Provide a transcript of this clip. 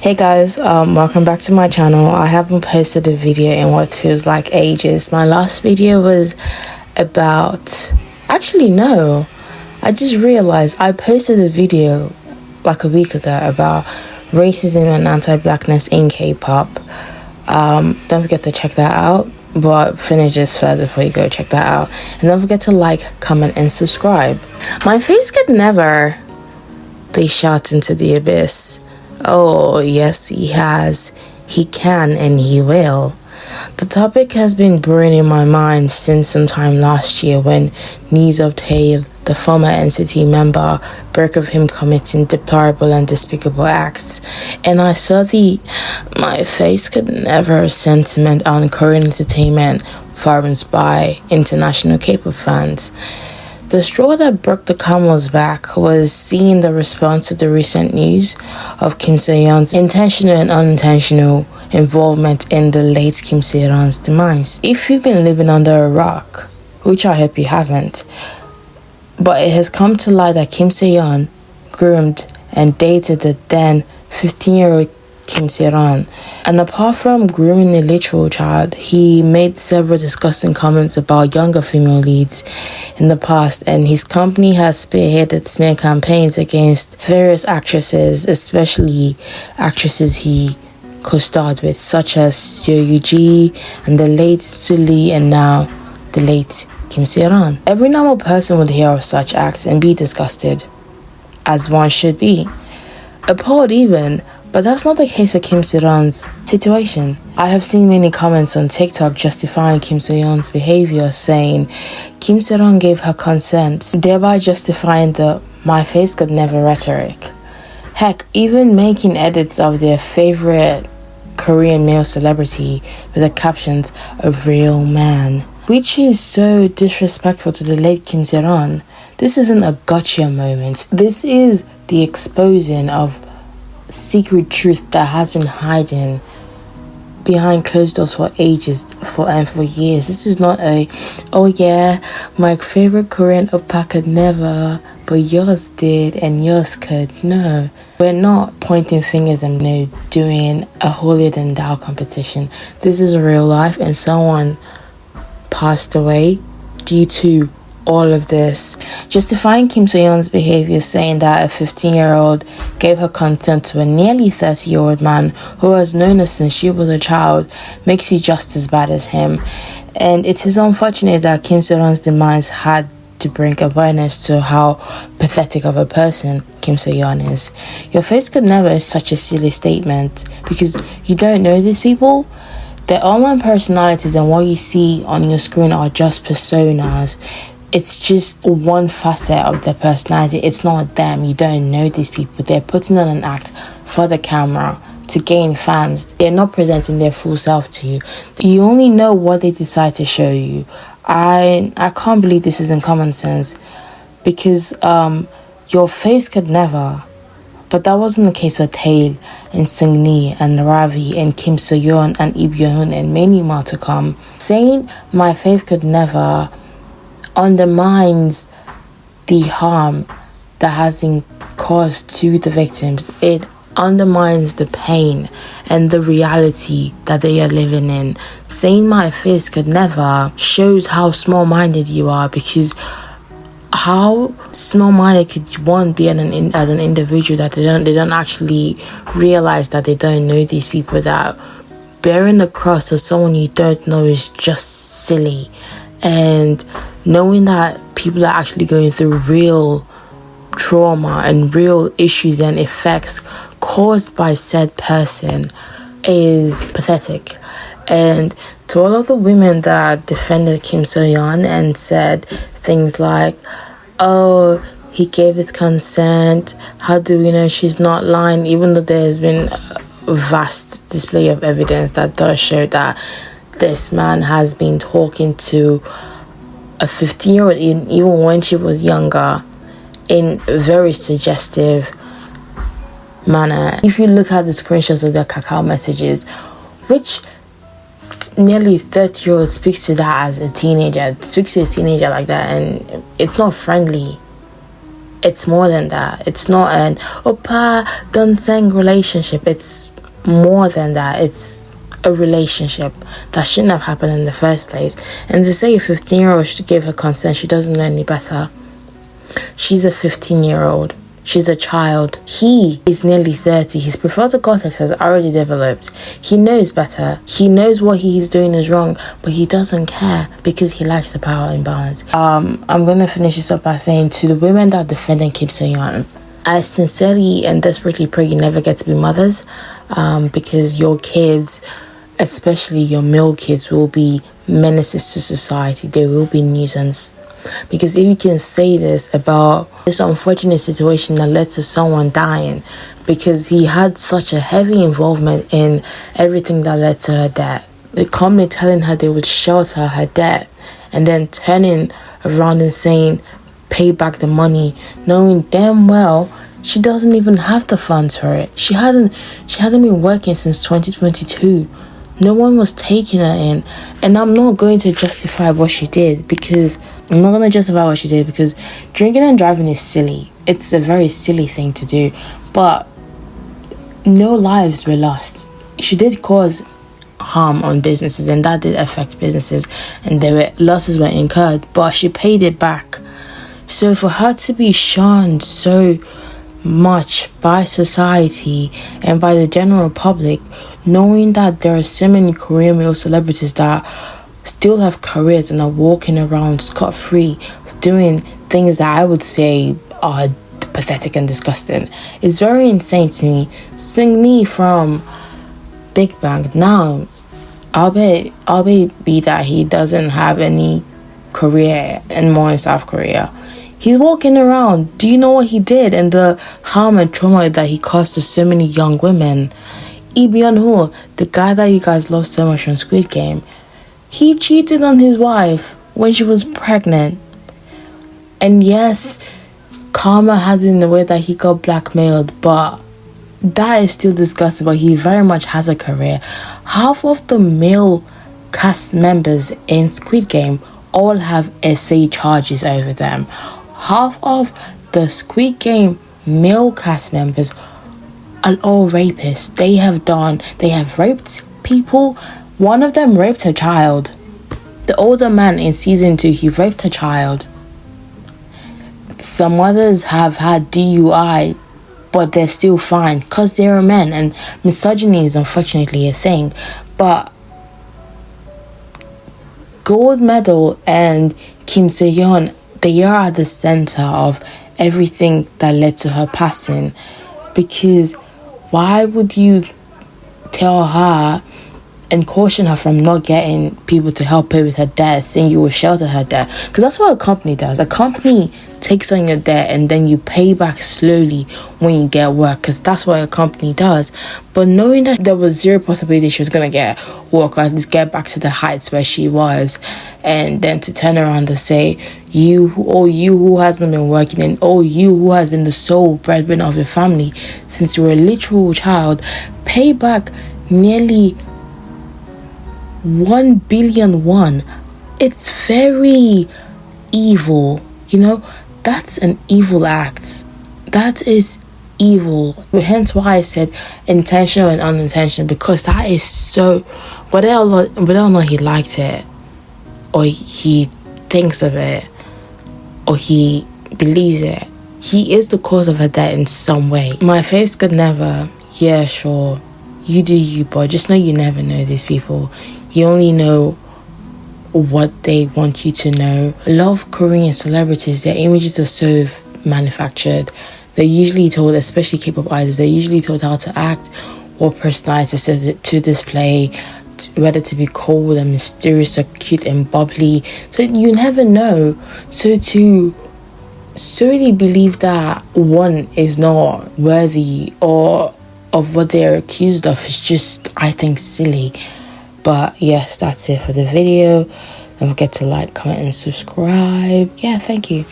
Hey guys, welcome back to my channel. I haven't posted a video in what feels like ages. My last video was about, actually no, I just realized I posted a video like a week ago about racism and anti-blackness in K-pop. Don't forget to check that out, but finish this first before you go check that out. And don't forget to like, comment and subscribe. My face could never, they shot into the abyss. Oh, yes, he has. He can and he will. The topic has been brewing in my mind since sometime last year when news of Taeil, the former NCT member, broke of him committing deplorable and despicable acts. And I saw my face could never sentiment on Korean entertainment forums by international K-pop fans. The straw that broke the camel's back was seeing the response to the recent news of Kim Soo Hyun's intentional and unintentional involvement in the late Kim Soo Hyun's demise. If you've been living under a rock, which I hope you haven't, but it has come to light that Kim Soo Hyun groomed and dated the then 15-year-old Kim Soo Hyun. And apart from grooming a literal child, he made several disgusting comments about younger female leads in the past, and his company has spearheaded smear campaigns against various actresses, especially actresses he co-starred with, such as Seo Yoo-ji and the late Soo Lee and now the late Kim Soo Hyun. Every normal person would hear of such acts and be disgusted, as one should be, appalled even. But that's not the case for Kim Soo Hyun's situation. I have seen many comments on TikTok justifying Kim Soo Hyun's behavior, saying Kim Soo Hyun gave her consent, thereby justifying the "my face could never" rhetoric. Heck, even making edits of their favorite Korean male celebrity with the captions "a real man," which is so disrespectful to the late Kim Soo Hyun. This isn't a gotcha moment. This is the exposing of secret truth that has been hiding behind closed doors for ages, for years. This is not a, oh yeah, my favorite Korean oppa could never, but yours did and yours could. No, we're not pointing fingers and doing a holier than thou competition. This is real life, and someone passed away due to all of this. Justifying Kim Soo Hyun's behavior, saying that a 15-year-old gave her consent to a nearly 30-year-old man who has known her since she was a child, makes you just as bad as him. And it is unfortunate that Kim Soo Hyun's demise had to bring awareness to how pathetic of a person Kim Soo Hyun is. Your face could never is such a silly statement because you don't know these people. Their online personalities and what you see on your screen are just personas. It's just one facet of their personality. It's not them. You don't know these people. They're putting on an act for the camera to gain fans. They're not presenting their full self to you. You only know what they decide to show you. I can't believe this isn't common sense, because your face could never. But that wasn't the case for Taeil and Seungni and Ravi and Kim Soo Hyun and Lee Byung-hun and many more to come. Saying my face could never undermines the harm that has been caused to the victims. It undermines the pain and the reality that they are living in. Saying my face could never shows how small-minded you are, because how small-minded could one be as an individual that they don't actually realize that they don't know these people, that bearing the cross of someone you don't know is just silly. And knowing that people are actually going through real trauma and real issues and effects caused by said person is pathetic. And to all of the women that defended Kim Soo Hyun and said things like, oh, he gave his consent, how do we know she's not lying, even though there's been a vast display of evidence that does show that this man has been talking to a 15-year-old even when she was younger in a very suggestive manner. If you look at the screenshots of their Kakao messages, which nearly 30-year-old speaks to that as a teenager, speaks to a teenager like that, and it's not friendly. It's more than that. It's not an oppa danseng relationship. It's more than that. It's a relationship that shouldn't have happened in the first place. And to say a 15-year-old should give her consent, she doesn't know any better. She's a 15-year-old. She's a child. He is nearly 30. His prefrontal cortex has already developed. He knows better. He knows what he's doing is wrong, but he doesn't care because he likes the power imbalance. I'm going to finish this up by saying, to the women that are defending Kim Soo Hyun, I sincerely and desperately pray you never get to be mothers, because your kids, especially your male kids, will be menaces to society. They will be nuisance. Because if you can say this about this unfortunate situation that led to someone dying because he had such a heavy involvement in everything that led to her death, the company telling her they would shelter her debt and then turning around and saying pay back the money, knowing damn well she doesn't even have the funds for it. She hadn't been working since 2022. No one was taking her in. And I'm not going to justify what she did, because drinking and driving is silly. It's a very silly thing to do. But no lives were lost. She did cause harm on businesses, and that did affect businesses, and losses were incurred, but she paid it back. So for her to be shunned so much by society and by the general public, knowing that there are so many Korean male celebrities that still have careers and are walking around scot-free doing things that I would say are pathetic and disgusting, is very insane to me. Seungni from Big Bang, now I'll bet be that he doesn't have any career anymore in South Korea. He's walking around. Do you know what he did and the harm and trauma that he caused to so many young women? Lee Byung-ho, the guy that you guys love so much on Squid Game, he cheated on his wife when she was pregnant. And yes, karma had it in the way that he got blackmailed, but that is still disgusting. But he very much has a career. Half of the male cast members in Squid Game all have SA charges over them. Half of the Squid Game male cast members are all rapists. They have raped people. One of them raped a child. The older man in season 2, he raped a child. Some others have had DUI, but they're still fine because they're men, and misogyny is unfortunately a thing. But gold medal and Kim Soo Hyun, they are at the center of everything that led to her passing. Because why would you tell her and caution her from not getting people to help pay with her debt, saying you will shelter her debt? Because that's what a company does. A company takes on your debt and then you pay back slowly when you get work, because that's what a company does. But knowing that there was zero possibility she was going to get work, or at least get back to the heights where she was, and then to turn around and say, you who hasn't been working, and you who has been the sole breadwinner of your family since you were a literal child, pay back nearly 1 billion won. It's very evil, that's an evil act. That is evil. Hence why I said intentional and unintentional, because that is so, whether or not he liked it, or he thinks of it, or he believes it, he is the cause of her death in some way. My faves could never. Yeah, sure, you do you, but just know you never know these people. You only know what they want you to know. A lot of Korean celebrities, their images are so manufactured. They're usually told, especially K-pop idols, they're usually told how to act, what personalities to display, whether to be cold and mysterious or cute and bubbly. So you never know. So to solely believe that one is not worthy or of what they're accused of is just, I think, silly. But yes, that's it for the video. Don't forget to like, comment, and subscribe. Yeah, thank you.